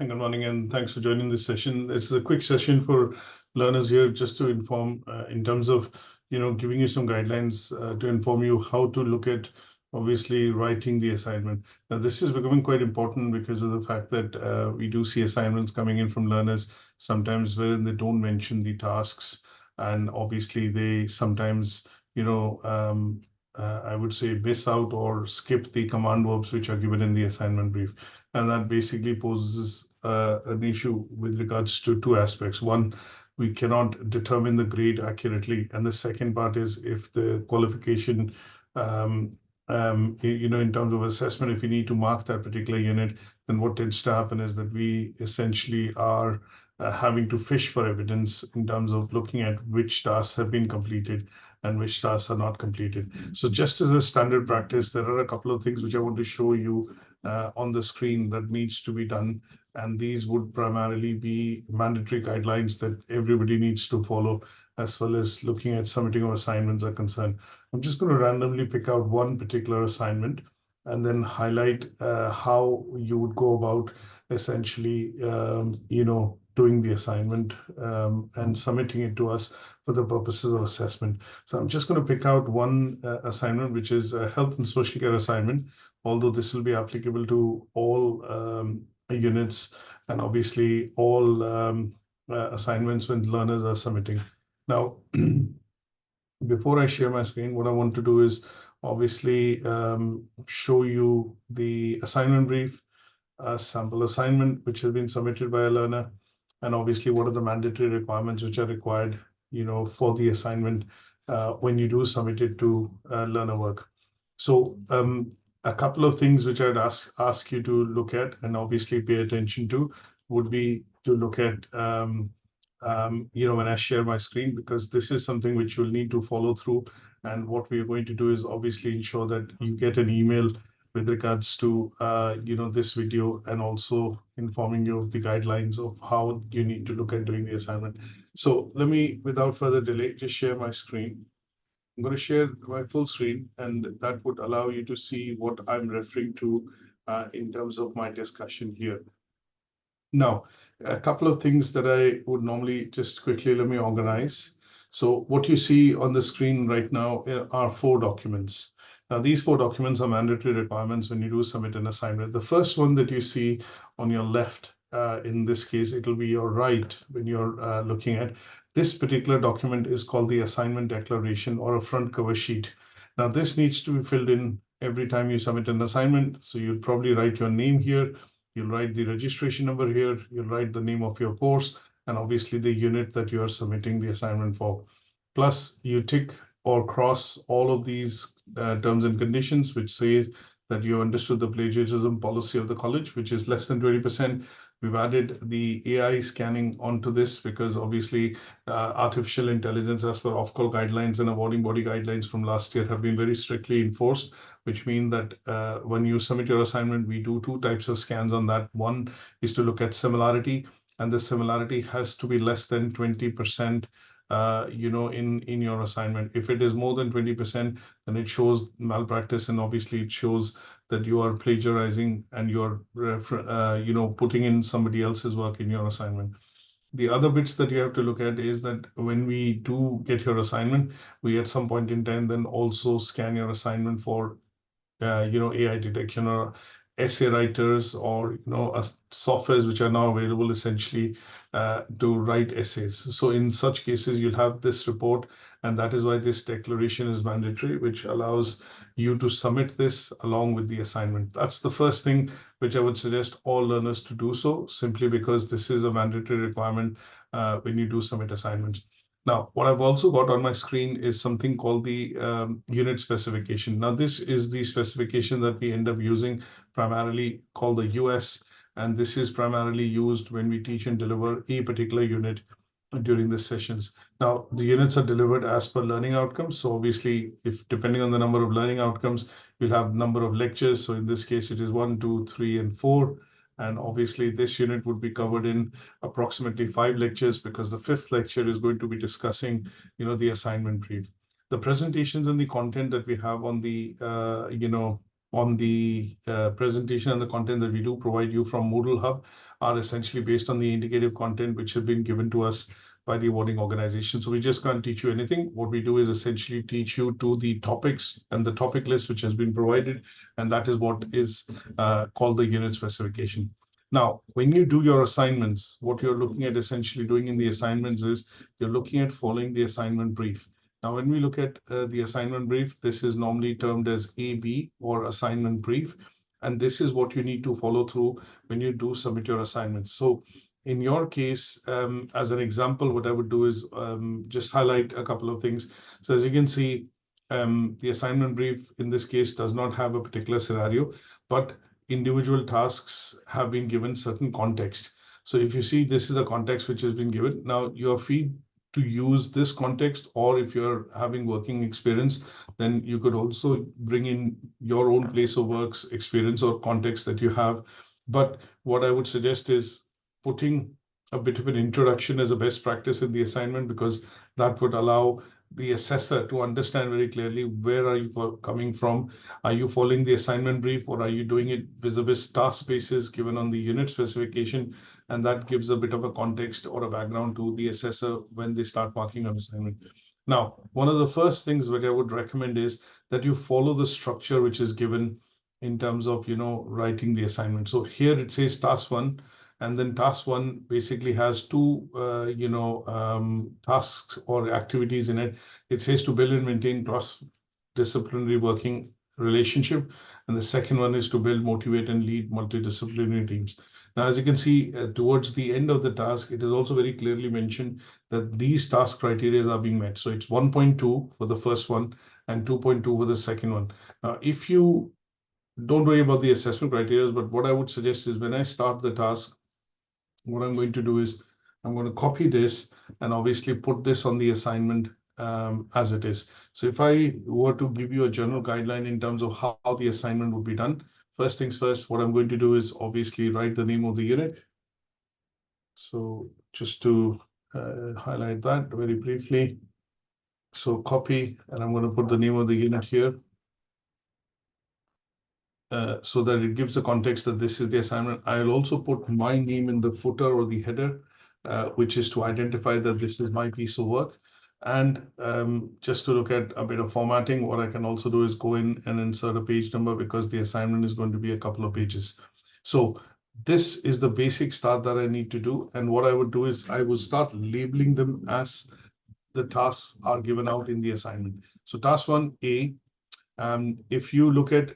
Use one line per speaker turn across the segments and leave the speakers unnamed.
Good morning, and thanks for joining this session. This is a quick session for learners here, just to inform in terms of, giving you some guidelines to inform you how to look at obviously writing the assignment. Now, this is becoming quite important because of the fact that we do see assignments coming in from learners sometimes wherein they don't mention the tasks, and obviously they sometimes, I would say, miss out or skip the command verbs which are given in the assignment brief. And that basically poses an issue with regards to two aspects. One, we cannot determine the grade accurately. And the second part is if the qualification, in terms of assessment, if you need to mark that particular unit, then what tends to happen is that we essentially are having to fish for evidence in terms of looking at which tasks have been completed and which tasks are not completed. So just as a standard practice, there are a couple of things which I want to show you on the screen that needs to be done. And these would primarily be mandatory guidelines that everybody needs to follow, as well as looking at submitting of assignments are concerned. I'm just going to randomly pick out one particular assignment and then highlight how you would go about essentially, doing the assignment and submitting it to us for the purposes of assessment. So I'm just going to pick out one assignment, which is a health and social care assignment, although this will be applicable to all units and obviously all assignments when learners are submitting. Now, before I share my screen, what I want to do is obviously show you the assignment brief, a sample assignment which has been submitted by a learner, and obviously what are the mandatory requirements which are required, for the assignment when you do submit it to learner work. So a couple of things which I'd ask you to look at and obviously pay attention to would be to look at when I share my screen, because this is something which you'll need to follow through. And what we are going to do is obviously ensure that you get an email with regards to this video, and also informing you of the guidelines of how you need to look at doing the assignment. So let me, without further delay, just share my screen. I'm going to share my full screen, and that would allow you to see what I'm referring to in terms of my discussion here. Now, a couple of things that I would normally just quickly let me organize. So what you see on the screen right now are 4 documents. Now, these 4 documents are mandatory requirements when you do submit an assignment. The first one that you see on your left, in this case, it will be your right when you're looking at this particular document, is called the assignment declaration or a front cover sheet. Now, this needs to be filled in every time you submit an assignment. So you'll probably write your name here. You'll write the registration number here, you'll write the name of your course, and obviously the unit that you are submitting the assignment for. Plus, you tick or cross all of these terms and conditions which say that you understood the plagiarism policy of the college, which is less than 20%. We've added the AI scanning onto this because obviously artificial intelligence, as per Ofqual guidelines and awarding body guidelines from last year, have been very strictly enforced, which mean that when you submit your assignment, we do 2 types of scans on that. One is to look at similarity, and the similarity has to be less than 20%, in your assignment. If it is more than 20%, then it shows malpractice, and obviously it shows that you are plagiarizing and you are, putting in somebody else's work in your assignment. The other bits that you have to look at is that when we do get your assignment, we at some point in time then also scan your assignment for AI detection or essay writers, or softwares which are now available essentially to write essays. So in such cases, you'll have this report, and that is why this declaration is mandatory, which allows you to submit this along with the assignment. That's the first thing which I would suggest all learners to do so, simply because this is a mandatory requirement when you do submit assignments. Now, what I've also got on my screen is something called the unit specification. Now, this is the specification that we end up using, primarily called the US, and this is primarily used when we teach and deliver a particular unit during the sessions. Now, the units are delivered as per learning outcomes. So obviously, if depending on the number of learning outcomes, you'll have number of lectures. So in this case, it is 1, 2, 3, and 4. And obviously, this unit would be covered in approximately 5 lectures, because the 5th lecture is going to be discussing, the assignment brief. The presentations and the content that we have on the, on the presentation and the content that we do provide you from Moodle Hub are essentially based on the indicative content which has been given to us by the awarding organization. So we just can't teach you anything. What we do is essentially teach you to the topics and the topic list which has been provided, and that is what is called the unit specification. Now, when you do your assignments, what you're looking at essentially doing in the assignments is you're looking at following the assignment brief. Now, when we look at the assignment brief, this is normally termed as AB or assignment brief. And this is what you need to follow through when you do submit your assignments. So in your case, as an example, what I would do is just highlight a couple of things. So as you can see, the assignment brief in this case does not have a particular scenario, but individual tasks have been given certain context. So if you see, this is a context which has been given. Now you are free to use this context, or if you're having working experience, then you could also bring in your own place of works experience or context that you have. But what I would suggest is putting a bit of an introduction as a best practice in the assignment, because that would allow the assessor to understand very clearly where are you coming from. Are you following the assignment brief, or are you doing it vis-a-vis task spaces given on the unit specification? And that gives a bit of a context or a background to the assessor when they start marking an assignment. Now, one of the first things which I would recommend is that you follow the structure which is given in terms of, writing the assignment. So here it says task one, and then task one basically has two, tasks or activities in it. It says to build and maintain cross-disciplinary working relationship. And the second one is to build, motivate, and lead multidisciplinary teams. Now, as you can see, towards the end of the task, it is also very clearly mentioned that these task criteria are being met. So it's 1.2 for the first one and 2.2 for the second one. Now, if you don't worry about the assessment criteria, but what I would suggest is when I start the task, what I'm going to do is I'm going to copy this and obviously put this on the assignment as it is. So if I were to give you a general guideline in terms of how the assignment would be done, first things first, what I'm going to do is obviously write the name of the unit. So just to highlight that very briefly. So copy, and I'm going to put the name of the unit here. So that it gives the context that this is the assignment. I'll also put my name in the footer or the header, which is to identify that this is my piece of work. And just to look at a bit of formatting, what I can also do is go in and insert a page number, because the assignment is going to be a couple of pages. So this is the basic start that I need to do. And what I would do is I would start labeling them as the tasks are given out in the assignment. So task 1A, if you look at,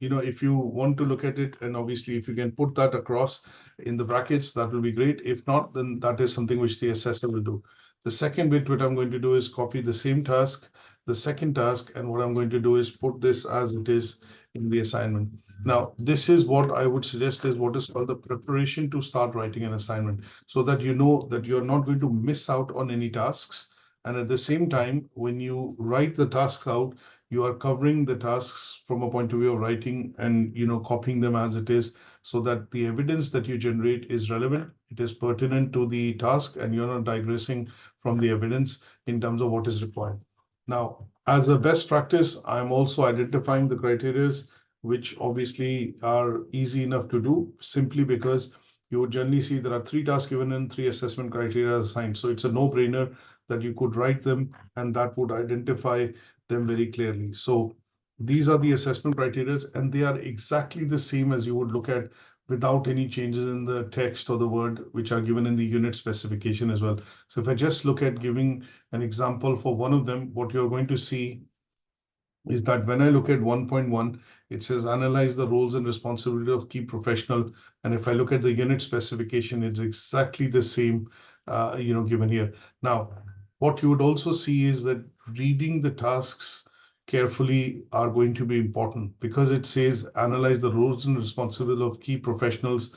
if you want to look at it, and obviously if you can put that across in the brackets, that will be great. If not, then that is something which the assessor will do. The second bit, what I'm going to do is copy the same task, the second task, and what I'm going to do is put this as it is in the assignment. Now, this is what I would suggest is what is called the preparation to start writing an assignment, so that you know that you're not going to miss out on any tasks. And at the same time, when you write the tasks out, you are covering the tasks from a point of view of writing and copying them as it is, so that the evidence that you generate is relevant, it is pertinent to the task, and you're not digressing from the evidence in terms of what is required. Now, as a best practice, I'm also identifying the criteria which obviously are easy enough to do, simply because you would generally see there are 3 tasks given and 3 assessment criteria assigned. So it's a no-brainer that you could write them, and that would identify them very clearly. So these are the assessment criteria, and they are exactly the same as you would look at without any changes in the text or the word, which are given in the unit specification as well. So if I just look at giving an example for one of them, what you're going to see is that when I look at 1.1, it says analyze the roles and responsibility of key professional. And if I look at the unit specification, it's exactly the same, given here. Now, what you would also see is that reading the tasks carefully are going to be important, because it says analyze the roles and responsibility of key professionals,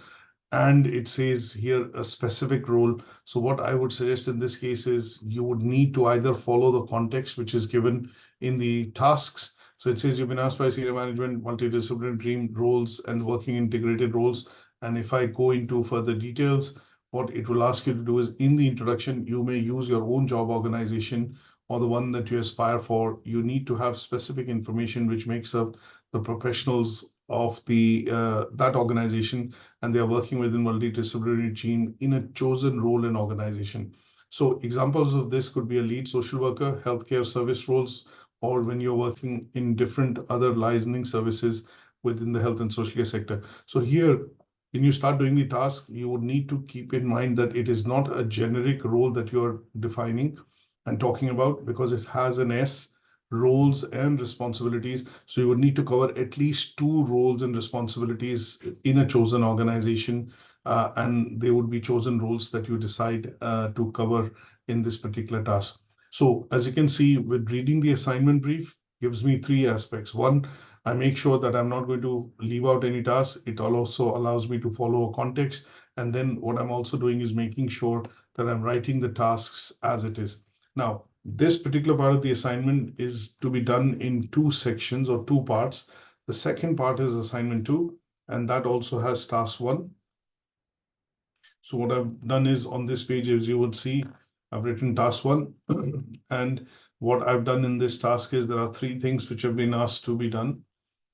and it says here a specific role. So what I would suggest in this case is you would need to either follow the context which is given in the tasks. So it says you've been asked by senior management, multidisciplinary team roles and working integrated roles. And if I go into further details, what it will ask you to do is in the introduction, you may use your own job organization or the one that you aspire for. You need to have specific information which makes up the professionals of the that organization, and they are working within multidisciplinary team in a chosen role in organization. So examples of this could be a lead social worker, healthcare service roles, or when you're working in different other licensing services within the health and social care sector. So here, when you start doing the task, you would need to keep in mind that it is not a generic role that you're defining and talking about, because it has an S, roles and responsibilities. So you would need to cover at least two roles and responsibilities in a chosen organization, and they would be chosen roles that you decide to cover in this particular task. So as you can see, with reading the assignment brief gives me three aspects. One, I make sure that I'm not going to leave out any tasks. It also allows me to follow a context. And then what I'm also doing is making sure that I'm writing the tasks as it is. Now, this particular part of the assignment is to be done in two sections or two parts. The second part is assignment 2, and that also has task 1. So what I've done is on this page, as you would see, I've written task 1. And what I've done in this task is there are three things which have been asked to be done.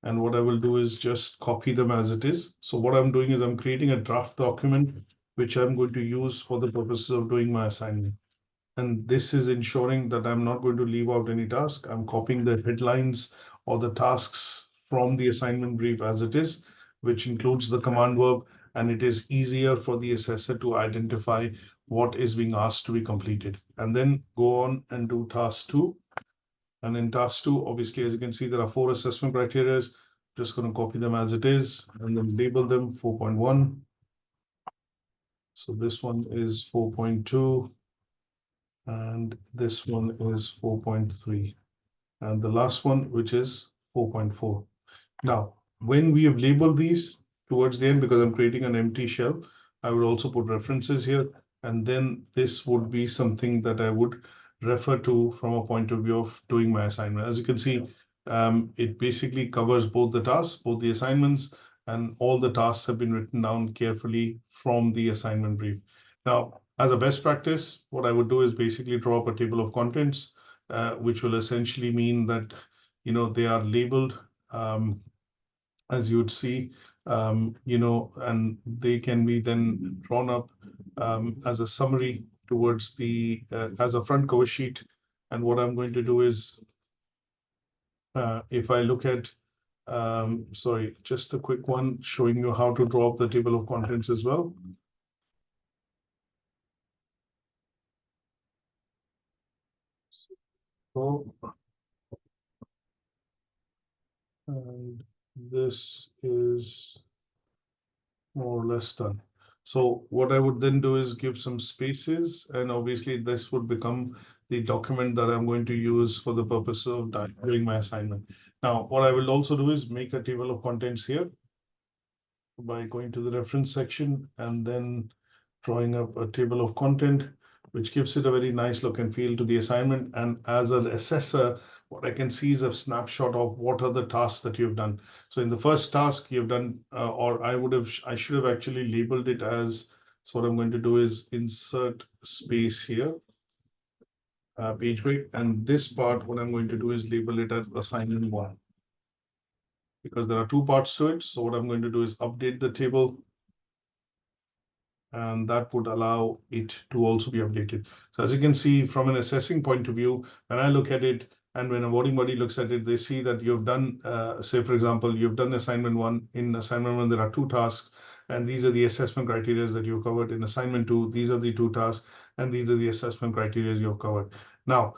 And what I will do is just copy them as it is. So what I'm doing is I'm creating a draft document, which I'm going to use for the purposes of doing my assignment. And this is ensuring that I'm not going to leave out any task. I'm copying the headlines or the tasks from the assignment brief as it is, which includes the command verb, and it is easier for the assessor to identify what is being asked to be completed. And then go on and do task 2. And in task 2, obviously, as you can see, there are 4 assessment criteria. Just going to copy them as it is and then label them 4.1. So this one is 4.2. And this one is 4.3, and the last one, which is 4.4. Now, when we have labeled these towards the end, because I'm creating an empty shell, I would also put references here, and then this would be something that I would refer to from a point of view of doing my assignment. As you can see, it basically covers both the tasks, both the assignments, and all the tasks have been written down carefully from the assignment brief. Now, as a best practice, what I would do is basically draw up a table of contents, which will essentially mean that they are labeled as you would see, and they can be then drawn up as a summary towards the as a front cover sheet. And what I'm going to do is, if I look at, sorry, just a quick one showing you how to draw up the table of contents as well. So, and this is more or less done. So what I would then do is give some spaces, and obviously this would become the document that I'm going to use for the purpose of doing my assignment. Now, what I will also do is make a table of contents here by going to the reference section and then drawing up a table of content, which gives it a very nice look and feel to the assignment. And as an assessor, what I can see is a snapshot of what are the tasks that you've done. So in the first task you've done, or I should have actually labeled it as, so what I'm going to do is insert space here, page break. And this part, what I'm going to do is label it as assignment 1, because there are 2 parts to it. So what I'm going to do is update the table, and that would allow it to also be updated. So as you can see, from an assessing point of view, when I look at it and when a voting body looks at it, they see that you've done, say, for example, you've done assignment 1. In assignment 1, there are 2 tasks, and these are the assessment criteria that you've covered. In assignment 2, these are the 2 tasks, and these are the assessment criteria you've covered. Now,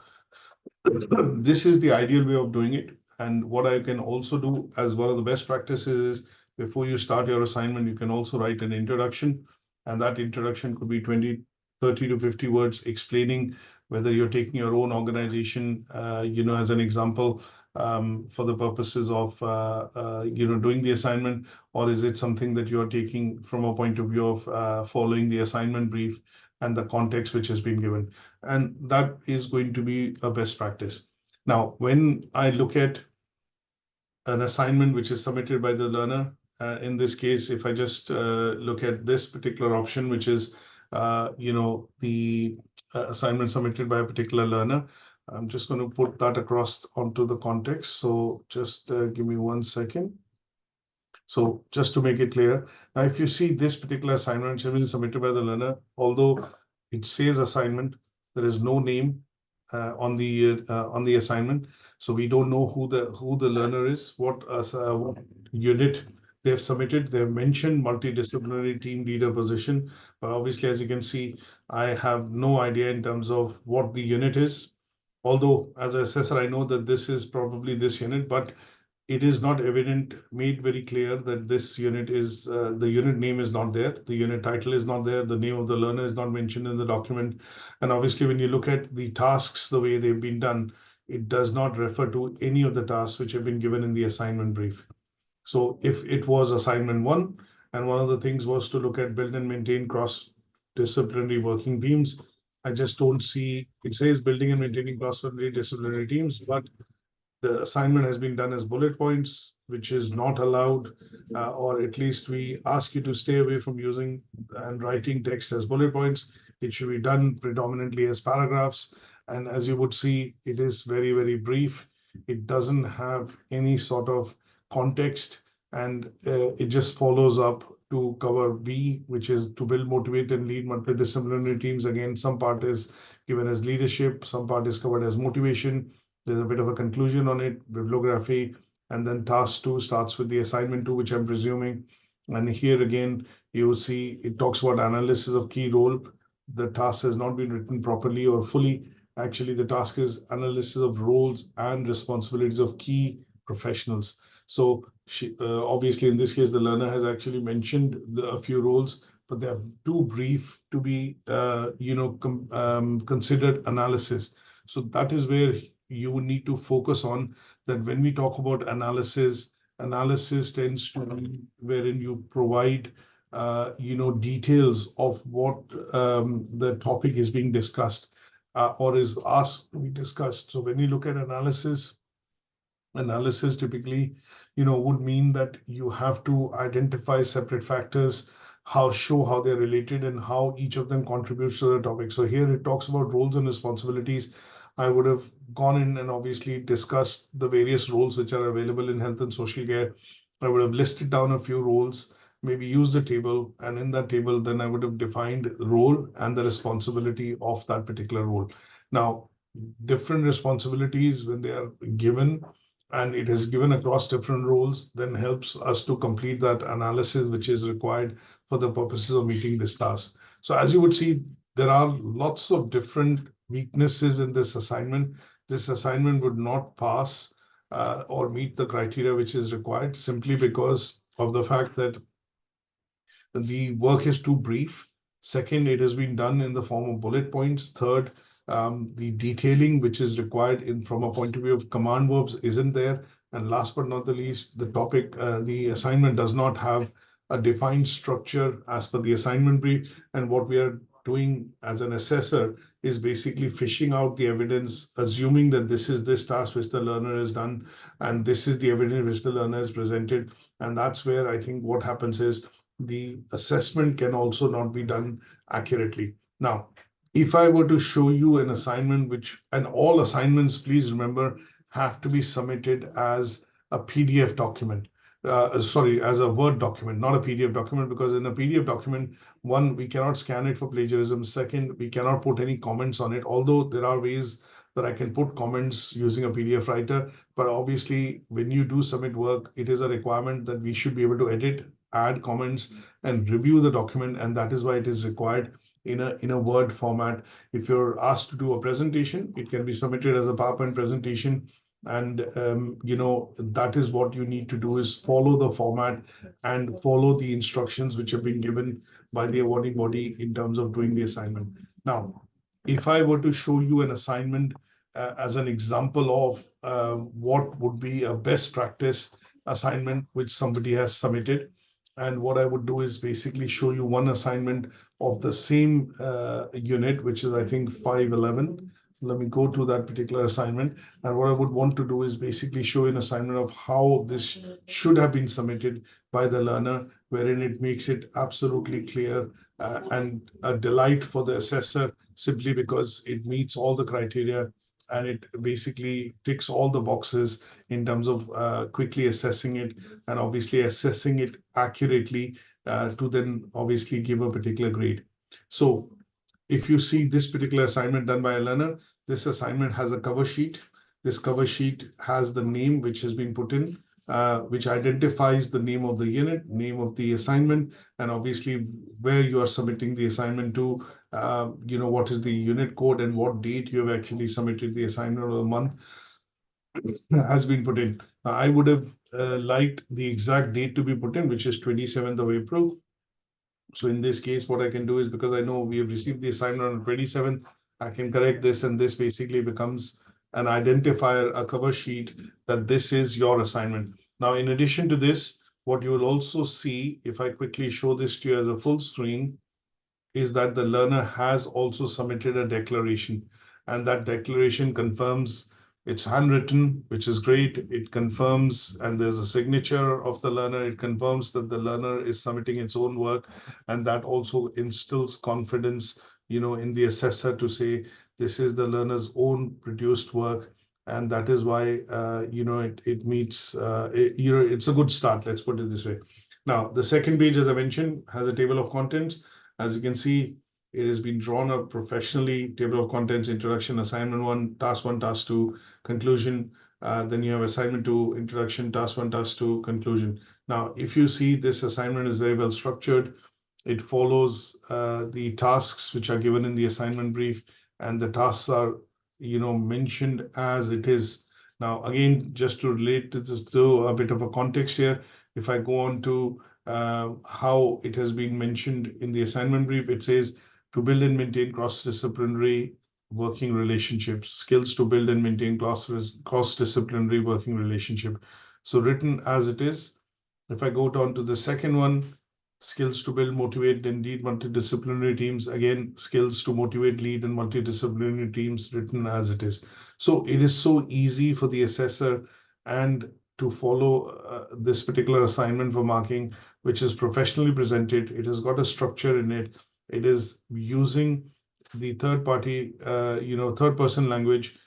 this is the ideal way of doing it. And what I can also do as one of the best practices is, before you start your assignment, you can also write an introduction. And that introduction could be 20, 30 to 50 words explaining whether you're taking your own organization, as an example, for the purposes of, doing the assignment, or is it something that you're taking from a point of view of following the assignment brief and the context which has been given. And that is going to be a best practice. Now, when I look at an assignment which is submitted by the learner, in this case, if I just look at this particular option, which is, the assignment submitted by a particular learner, I'm just going to put that across onto the context. So just give me 1 second. So just to make it clear, now if you see this particular assignment which has been submitted by the learner, although it says assignment, there is no name on the assignment, so we don't know who the learner is, what unit they've submitted. They've mentioned multidisciplinary team leader position, but obviously, as you can see, I have no idea in terms of what the unit is. Although, as an assessor, I know that this is probably this unit, but it is not evident, made very clear that this unit is, the unit name is not there, the unit title is not there, the name of the learner is not mentioned in the document. And obviously, when you look at the tasks, the way they've been done, it does not refer to any of the tasks which have been given in the assignment brief. So if it was assignment one, and one of the things was to look at build and maintain cross-disciplinary working teams, I just don't see, it says building and maintaining cross-disciplinary teams, but the assignment has been done as bullet points, which is not allowed, or at least we ask you to stay away from using and writing text as bullet points. It should be done predominantly as paragraphs. And as you would see, it is very, very brief. It doesn't have any sort of context, and it just follows up to cover B, which is to build, motivate, and lead multidisciplinary teams. Again, some part is given as leadership, some part is covered as motivation. There's a bit of a conclusion on it, bibliography, and then task two starts with the assignment two, which I'm presuming. And here again, you will see it talks about analysis of key role. The task has not been written properly or fully. Actually, the task is analysis of roles and responsibilities of key professionals. So obviously, in this case, the learner has actually mentioned a few roles, but they are too brief to be, considered analysis. So that is where you would need to focus on, that when we talk about analysis, analysis tends to be wherein you provide details of what the topic is being discussed, or is asked to be discussed. So when you look at analysis typically would mean that you have to identify separate factors, show how they're related and how each of them contributes to the topic. So here it talks about roles and responsibilities. I would have gone in and obviously discussed the various roles which are available in health and social care. I would have listed down a few roles, maybe used a table, and in that table, then I would have defined the role and the responsibility of that particular role. Now, different responsibilities, when they are given, and it is given across different roles, then helps us to complete that analysis which is required for the purposes of meeting this task. So as you would see, there are lots of different weaknesses in this assignment. This assignment would not pass or meet the criteria which is required, simply because of the fact that the work is too brief. Second, it has been done in the form of bullet points. Third, the detailing which is required from a point of view of command verbs isn't there. And last but not the least, the assignment does not have a defined structure as per the assignment brief. And what we are doing as an assessor is basically fishing out the evidence, assuming that this is this task which the learner has done, and this is the evidence which the learner has presented. And that's where I think what happens is the assessment can also not be done accurately. Now, if I were to show you an assignment, and all assignments, please remember, have to be submitted as a PDF document. Sorry, as a Word document, not a PDF document, because in a PDF document, one, we cannot scan it for plagiarism. Second, we cannot put any comments on it, although there are ways that I can put comments using a PDF writer. But obviously, when you do submit work, it is a requirement that we should be able to edit, add comments, and review the document. And that is why it is required in a Word format. If you're asked to do a presentation, it can be submitted as a PowerPoint presentation. And that is what you need to do, is follow the format and follow the instructions which have been given by the awarding body in terms of doing the assignment. Now, if I were to show you an assignment as an example of what would be a best practice assignment which somebody has submitted, and what I would do is basically show you one assignment of the same unit, which is, I think, 511. So let me go to that particular assignment. And what I would want to do is basically show an assignment of how this should have been submitted by the learner, wherein it makes it absolutely clear and a delight for the assessor, simply because it meets all the criteria and it basically ticks all the boxes in terms of quickly assessing it and obviously assessing it accurately to then obviously give a particular grade. So if you see this particular assignment done by a learner, this assignment has a cover sheet. This cover sheet has the name which has been put in, which identifies the name of the unit, name of the assignment, and obviously where you are submitting the assignment to, what is the unit code and what date you have actually submitted the assignment or the month has been put in. I would have liked the exact date to be put in, which is 27th of April. So in this case, what I can do is, because I know we have received the assignment on 27th, I can correct this, and this basically becomes an identifier, a cover sheet that this is your assignment. Now, in addition to this, what you will also see, if I quickly show this to you as a full screen, is that the learner has also submitted a declaration, and that declaration confirms it's handwritten, which is great. It confirms, and there's a signature of the learner. It confirms that the learner is submitting its own work, and that also instills confidence, in the assessor to say this is the learner's own produced work, and that is why, it meets, it's a good start. Let's put it this way. Now, the second page, as I mentioned, has a table of contents. As you can see, it has been drawn up professionally. Table of contents, introduction, assignment one, task two, conclusion. Then you have assignment two, introduction, task one, task two, conclusion. Now, if you see, this assignment is very well structured. It follows the tasks which are given in the assignment brief, and the tasks are, mentioned as it is. Now, again, just to relate to this to a bit of a context here, if I go on to how it has been mentioned in the assignment brief, it says to build and maintain cross-disciplinary working relationships, skills to build and maintain cross-disciplinary working relationship. So written as it is. If I go down to the second one, skills to build, motivate, and lead multidisciplinary teams. Again, skills to motivate, lead, and multidisciplinary teams, written as it is. So it is so easy for the assessor and to follow this particular assignment for marking, which is professionally presented. It has got a structure in it. It is using the third party, third person language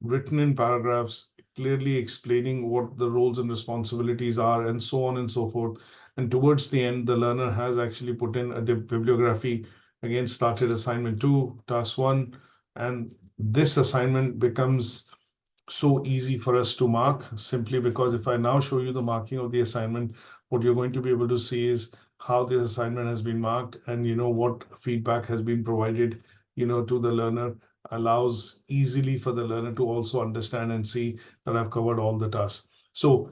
written in paragraphs, clearly explaining what the roles and responsibilities are, and so on and so forth. And towards the end, the learner has actually put in a bibliography, again, started assignment two, task one, and this assignment becomes so easy for us to mark, simply because if I now show you the marking of the assignment, what you're going to be able to see is how the assignment has been marked, and what feedback has been provided, to the learner, allows easily for the learner to also understand and see that I've covered all the tasks. So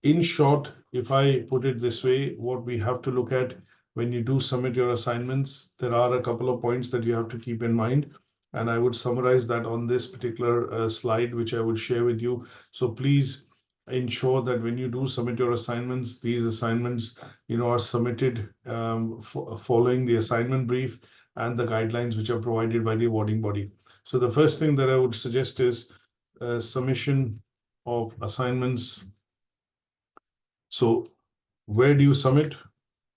in short, if I put it this way, what we have to look at when you do submit your assignments, there are a couple of points that you have to keep in mind. And I would summarize that on this particular slide, which I would share with you. So please ensure that when you do submit your assignments, these assignments, are submitted following the assignment brief and the guidelines which are provided by the awarding body. So the first thing that I would suggest is submission of assignments. So where do you submit?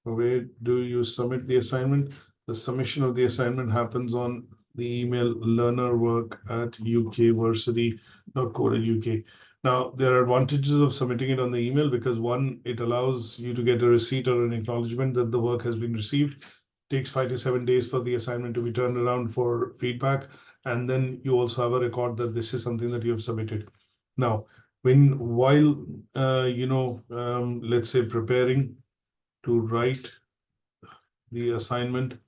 Where do you submit the assignment? The submission of the assignment happens on the email learnerwork@ukversity.co.uk. Now, there are advantages of submitting it on the email because one, it allows you to get a receipt or an acknowledgement that the work has been received. It takes 5 to 7 days for the assignment to be turned around for feedback. And then you also have a record that this is something that you have submitted. Now, while let's say preparing to write the assignment,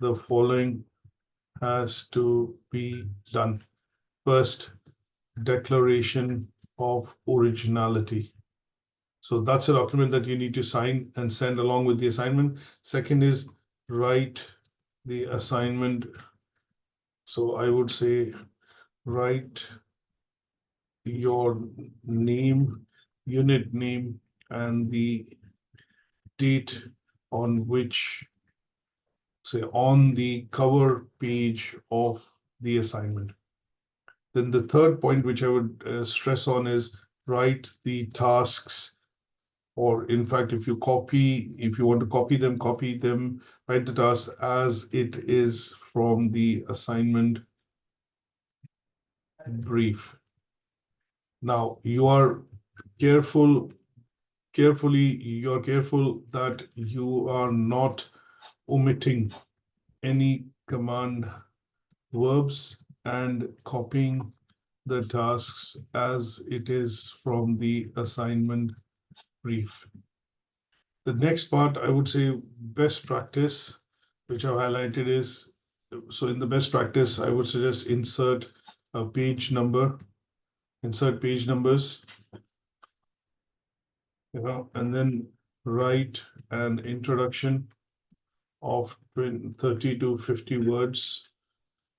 the following has to be done. First, declaration of originality. So that's a document that you need to sign and send along with the assignment. Second is write the assignment. So I would say write your name, unit name, and the date on which, say, on the cover page of the assignment. Then the third point, which I would stress on, is write the tasks, or in fact, if you want to copy them, write the tasks as it is from the assignment brief. Now you are careful, you're careful that you are not omitting any command verbs and copying the tasks as it is from the assignment brief. The next part, I would say best practice, which I've highlighted is, so in the best practice, I would suggest a page number, insert page numbers, and then write an introduction of 30 to 50 words.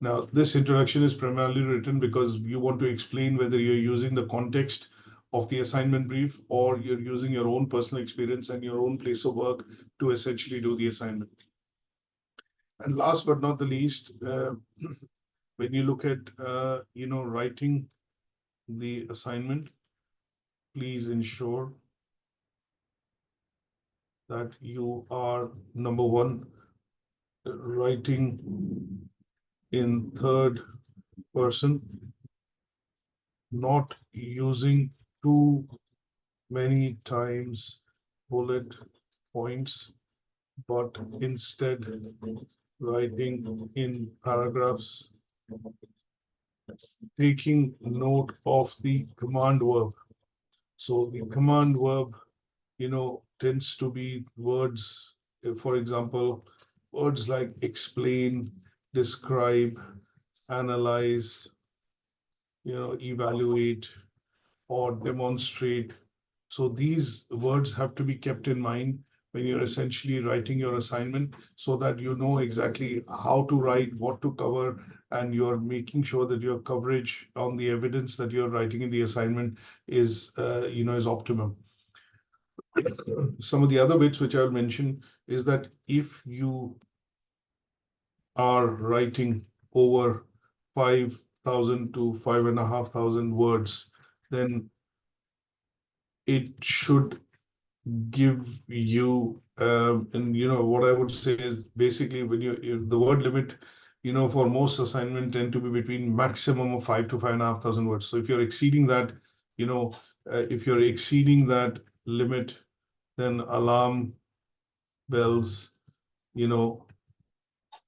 Now, this introduction is primarily written because you want to explain whether you're using the context of the assignment brief or you're using your own personal experience and your own place of work to essentially do the assignment. And last but not the least, when you look at writing the assignment, please ensure that you are, number one, writing in third person, not using too many times bullet points, but instead writing in paragraphs, taking note of the command verb. So the command verb, tends to be words, for example, words like explain, describe, analyze, evaluate, or demonstrate. So these words have to be kept in mind when you're essentially writing your assignment so that you know exactly how to write, what to cover, and you're making sure that your coverage on the evidence that you're writing in the assignment is optimum. Some of the other bits which I'll mention is that if you are writing over 5,000 to 5,500 words, then it should give you, and what I would say is basically when if the word limit, for most assignment tend to be between maximum of 5 to 5,500 words. So if you're exceeding that, if you're exceeding that limit, then alarm bells, you know,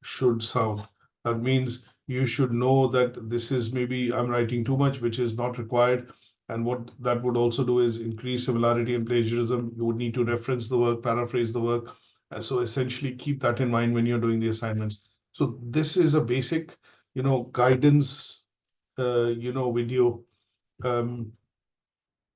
should sound. That means you should know that this is maybe I'm writing too much, which is not required. And what that would also do is increase similarity and plagiarism. You would need to reference the work, paraphrase the work. So essentially keep that in mind when you're doing the assignments. So this is a basic, guidance, video um,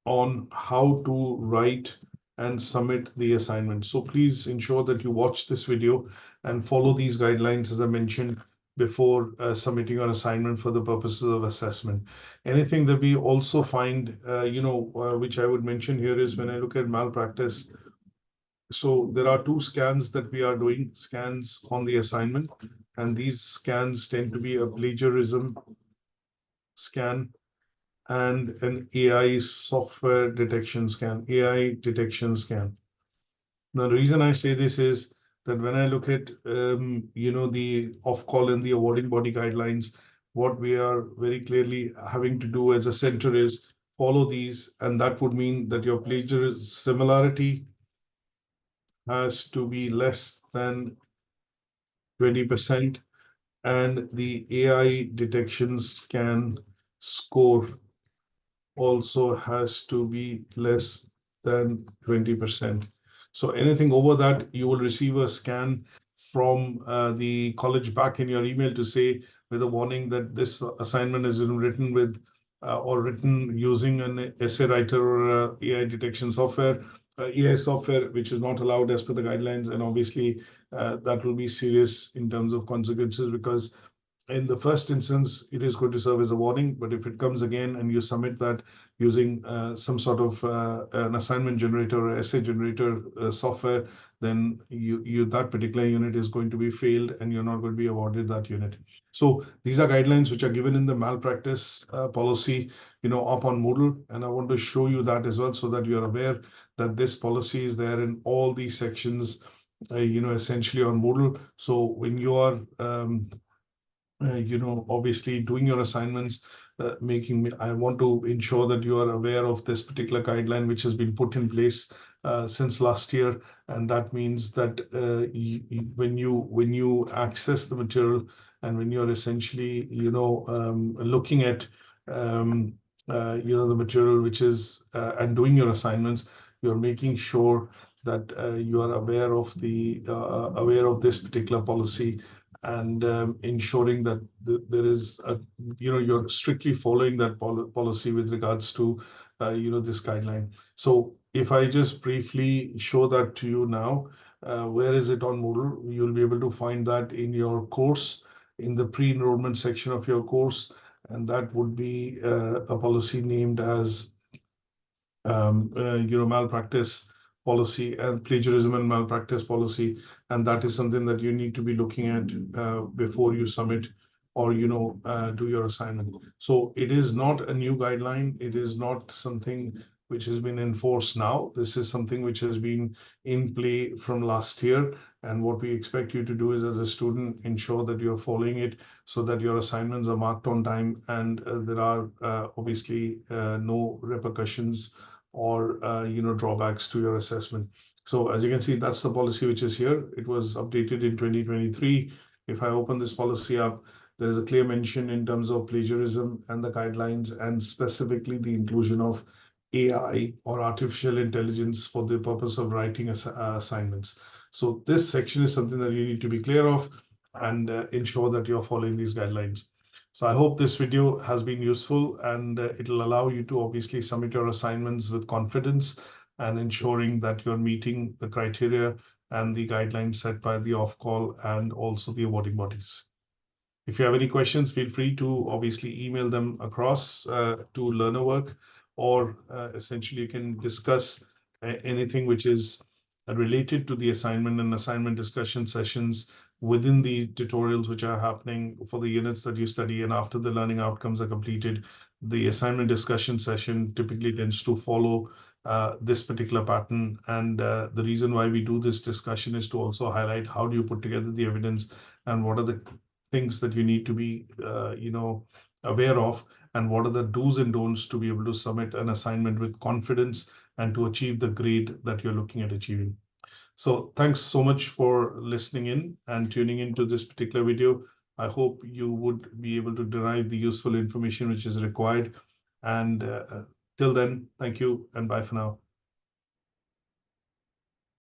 on how to write and submit the assignment. So please ensure that you watch this video and follow these guidelines as I mentioned before submitting your assignment for the purposes of assessment. Anything that we also find, which I would mention here is when I look at malpractice. So there are two scans that we are doing, scans on the assignment, and these scans tend to be a plagiarism scan and an AI software detection scan, AI detection scan. Now, the reason I say this is that when I look at, the off-call and the awarding body guidelines, what we are very clearly having to do as a center is follow these, and that would mean that your plagiarism similarity has to be less than 20%, and the AI detection scan score also has to be less than 20%. So anything over that, you will receive a scan from the college back in your email to say with a warning that this assignment is written with or written using an essay writer or AI detection software, AI software, which is not allowed as per the guidelines. And obviously that will be serious in terms of consequences because in the first instance, it is going to serve as a warning. But if it comes again and you submit that using some sort of an assignment generator or essay generator software, then you that particular unit is going to be failed and you're not going to be awarded that unit. So these are guidelines which are given in the malpractice policy, up on Moodle. And I want to show you that as well so that you're aware that this policy is there in all these sections, essentially on Moodle. So when you are obviously doing your assignments, I want to ensure that you are aware of this particular guideline which has been put in place since last year, and that means that when you access the material and when you're essentially looking at the material which is and doing your assignments, you're making sure that you are aware of this particular policy, and ensuring that there is you're strictly following that policy with regards to this guideline. So if I just briefly show that to you now, where is it on Moodle? You'll be able to find that in your course, in the pre-enrollment section of your course, and that would be a policy named as malpractice policy and plagiarism and malpractice policy. And that is something that you need to be looking at before you submit or do your assignment. So it is not a new guideline. It is not something which has been enforced now. This is something which has been in play from last year. And what we expect you to do is, as a student, ensure that you're following it so that your assignments are marked on time, and there are obviously no repercussions or drawbacks to your assessment. So as you can see, that's the policy which is here. It was updated in 2023. If I open this policy up, there is a clear mention in terms of plagiarism and the guidelines, and specifically the inclusion of AI or artificial intelligence for the purpose of writing assignments. So this section is something that you need to be clear of and ensure that you're following these guidelines. So I hope this video has been useful, and it'll allow you to obviously submit your assignments with confidence and ensuring that you're meeting the criteria and the guidelines set by the off-call and also the awarding bodies. If you have any questions, feel free to obviously email them across to LearnerWork, or essentially you can discuss anything which is related to the assignment and assignment discussion sessions within the tutorials which are happening for the units that you study. And after the learning outcomes are completed, the assignment discussion session typically tends to follow this particular pattern. And the reason why we do this discussion is to also highlight how do you put together the evidence and what are the things that you need to be aware of, and what are the do's and don'ts to be able to submit an assignment with confidence and to achieve the grade that you're looking at achieving. So thanks so much for listening in and tuning into this particular video. I hope you would be able to derive the useful information which is required. And till then, thank you and bye for now.